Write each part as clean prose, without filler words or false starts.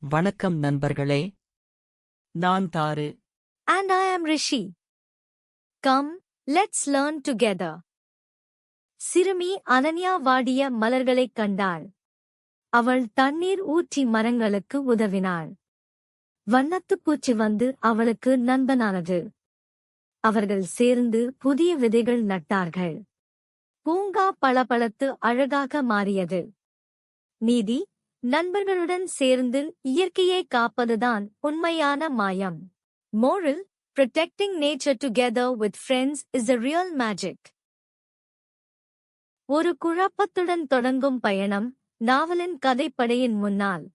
வணக்கம் நண்பர்களே. நான் தாரு. And I am Rishi. Come, let's learn together. சிறுமி அனன்யா வாடிய மலர்களைக் கண்டாள். அவள் தண்ணீர் ஊற்றி மரங்களுக்கு உதவினாள். வண்ணத்துப் பூச்சி வந்து அவளுக்கு நண்பனானது. அவர்கள் சேர்ந்து புதிய விதைகள் நட்டார்கள். பூங்கா பளபளத்து அழகாக மாறியது. நீதி, நண்பர்களுடன் சேர்ந்து இயற்கையை காப்பதுதான் உண்மையான மாயம். Moral: protecting nature together with friends is the real magic. ஒரு குழப்பத்துடன் தொடங்கும் பயணம், நாவலின் கதைப்படையின் முன்னால்.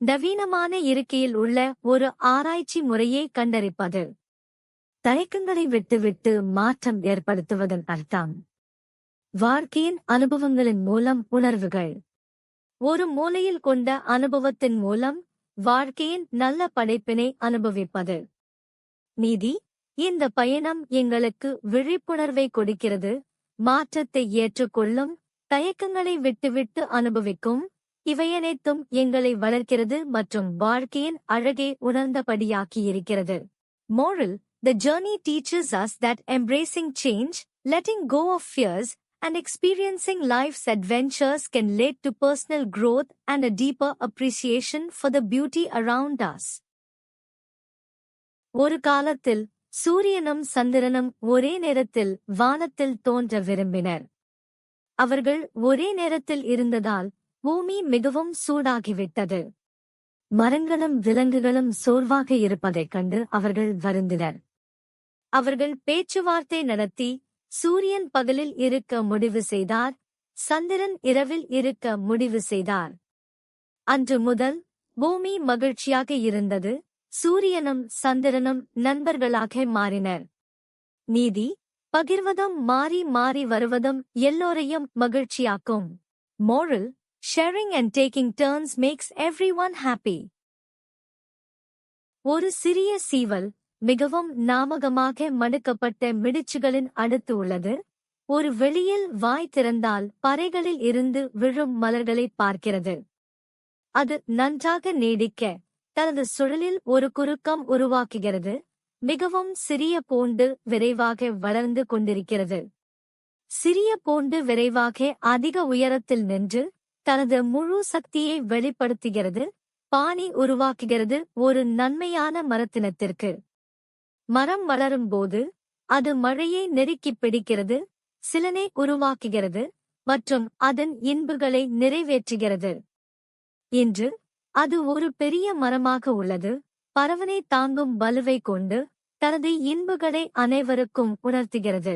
நவீனமான இருக்கையில் உள்ள ஒரு ஆராய்ச்சி முறையை கண்டறிப்பது. தயக்கங்களை விட்டுவிட்டு மாற்றம் ஏற்படுத்துவதன் அர்த்தம். வாழ்க்கையின் அனுபவங்களின் மூலம் உணர்வுகள். ஒரு மூலையில் கொண்ட அனுபவத்தின் மூலம் வாழ்க்கையின் நல்ல படைப்பினை அனுபவிப்பது. நீதி: இந்த பயணம் எங்களுக்கு விழிப்புணர்வை கொடுக்கிறது, மாற்றத்தை ஏற்றுக்கொள்ளும், தயக்கங்களை விட்டுவிட்டு அனுபவிக்கும். இவையனைத்தும் எங்களை வளர்க்கிறது மற்றும் வாழ்க்கையின் அழகை உணர்ந்தபடியாக்கியிருக்கிறது. Moral: the journey teaches us that embracing change, letting go of fears, and experiencing life's adventures can lead to personal growth and a deeper appreciation for the beauty around us. ஒரு காலத்தில் சூரியனும் சந்திரனும் ஒரே நேரத்தில் வானத்தில் தோன்ற விரும்பினர். அவர்கள் ஒரே நேரத்தில் இருந்ததால் பூமி மிகவும் சூடாகிவிட்டது. மரங்களும் விலங்குகளும் சோர்வாக இருப்பதைக் கண்டு அவர்கள் வருந்தினர். அவர்கள் பேச்சுவார்த்தை நடத்தி சூரியன் பகலில் இருக்க முடிவு செய்தார், சந்திரன் இரவில் இருக்க முடிவு செய்தார். அன்று முதல் பூமி மகிழ்ச்சியாக இருந்தது, சூரியனும் சந்திரனும் நண்பர்களாக மாறினர். நீதி: பகிர்வதும் மாறி மாறி வருவதும் எல்லோரையும் மகிழ்ச்சியாக்கும். Moral: sharing and taking turns makes everyone happy. ஒரு சிறிய சீவல் மிகவும் நாமகமாக மடுக்கப்பட்ட மிடிச்சுகளின் அடுத்து உள்ளது. ஒரு வெளியில் வாய் திறந்தால் பறைகளில் இருந்து விழும் மலர்களை பார்க்கிறது. அது நன்றாக நீடிக்க தனது சுழலில் ஒரு குறுக்கம் உருவாக்குகிறது. மிகவும் சிறிய பூண்டு விரைவாக வளர்ந்து கொண்டிருக்கிறது. சிறிய பூண்டு விரைவாக அதிக உயரத்தில் நின்று தனது முழு சக்தியை வெளிப்படுத்துகிறது. பாணி உருவாக்குகிறது ஒரு நன்மையான மரத்தினத்திற்கு. மரம் வளரும்போது அது மழையை நெருக்கிப் பிடிக்கிறது, சிலனை உருவாக்குகிறது மற்றும் அதன் இன்புகளை நிறைவேற்றுகிறது. இன்று அது ஒரு பெரிய மரமாக உள்ளது, பரவனை தாங்கும் வலுவை கொண்டு தனது இன்புகளை அனைவருக்கும் உணர்த்துகிறது.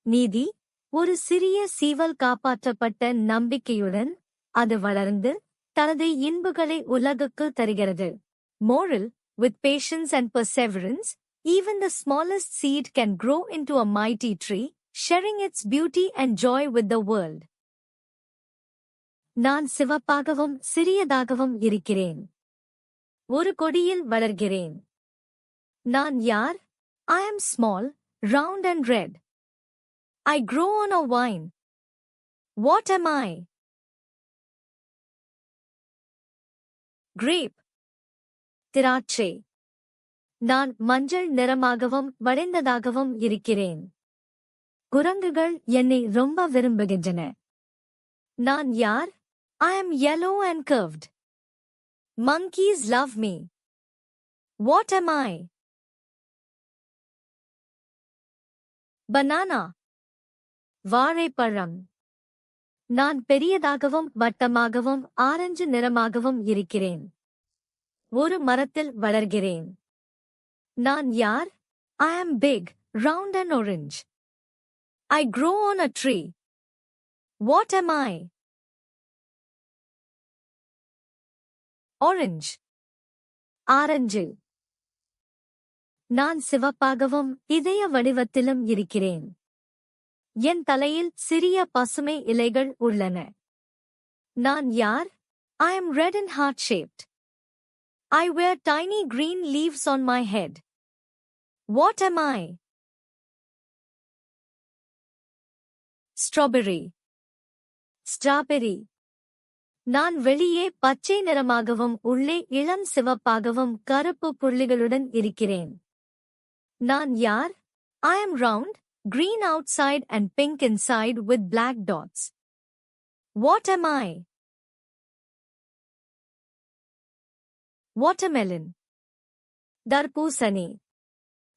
நீதி: ஒரு சிறிய சீவல் காப்பாற்றப்பட்ட நம்பிக்கையுடன் அது வளர்ந்து தனது இன்புகளை உலகுக்கு தருகிறது. Moral: with patience and perseverance, even the smallest seed can grow into a mighty tree, sharing its beauty and joy with the world. நான் சிவப்பாகவும் சிறியதாகவும் இருக்கிறேன். ஒரு கொடியில் வளர்கிறேன். நான் யார்? I am small, round and red. I grow on a vine. What am I? Grape. திராட்சை. நான் மஞ்சள் நிறமாகவும் வளைந்ததாகவும் இருக்கிறேன். குரங்குகள் என்னை ரொம்ப விரும்புகின்றன. நான் யார்? I am yellow and curved. Monkeys love me. What am I? Banana. வாழைப்பழம். நான் பெரியதாகவும் வட்டமாகவும் ஆரஞ்சு நிறமாகவும் இருக்கிறேன். ஒரு மரத்தில் வளர்கிறேன். நான் யார்? I am big, round and orange. I grow on a tree. What am I? Orange. Orange. நான் சிவப்பாகவும் இதய வடிவத்திலும் இருக்கிறேன். என் தலையில் சிறிய பசுமை இலைகள் உள்ளன. நான் யார்? I am red and heart-shaped. I wear tiny green leaves on my head. What am I? Strawberry. Strawberry. நான் வெளியே பச்சை நிறமாகவும் உள்ளே இளம் சிவப்பாகவும் கருப்பு புள்ளிகளுடன் இருக்கிறேன். நான் யார்? I am round, green outside and pink inside with black dots. What am I? Watermelon. தர்பூசணி.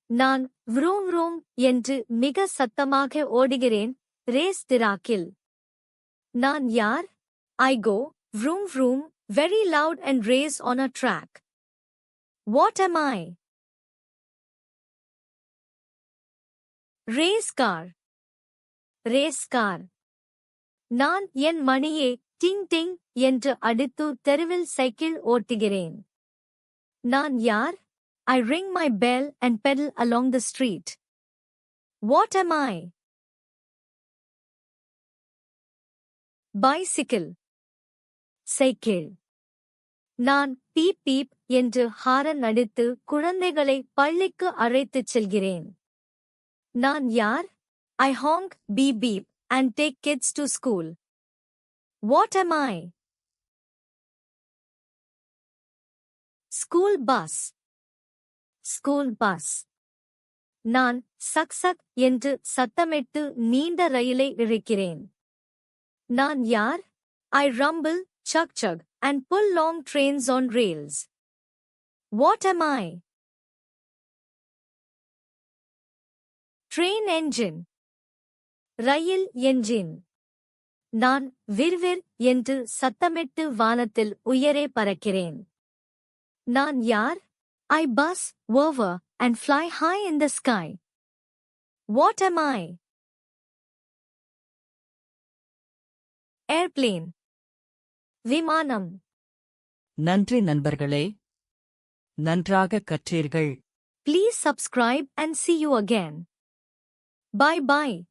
நான் vroom vroom என்று மிக சத்தமாக ஓடுகிறேன் ரேஸ் டிராக்கில். நான் யார்? I go vroom vroom very loud and race on a track. What am I? Race car. Race car. நான் என் மணியை டிங் டிங் என்று அடித்து தெருவில் சைக்கிள் ஓட்டுகிறேன். நான் யார்? I ring my bell and pedal along the street. What am I? Bicycle. Cycle. நான் beep beep என்று horn அடித்து குழந்தைகளை பள்ளிக்கு அழைத்துச் செல்கிறேன். நான் யார்? I honk beep beep and take kids to school. What am I? School bus. School bus. நான் சக் சக் என்று சத்தமிட்டு நீண்ட ரயிலை இழுக்கிறேன். நான் யார்? I rumble, chug chug and pull long trains on rails. What am I? Train engine. Rail engine. நான் விர்விர் என்று சத்தமிட்டு வானத்தில் உயரே பறக்கிறேன். நான் யார்? I buzz, whir and fly high in the sky. What am I? Airplane. விமானம். நன்றி நண்பர்களே. நன்றாக கற்றீர்கள். Please subscribe and see you again. Bye bye.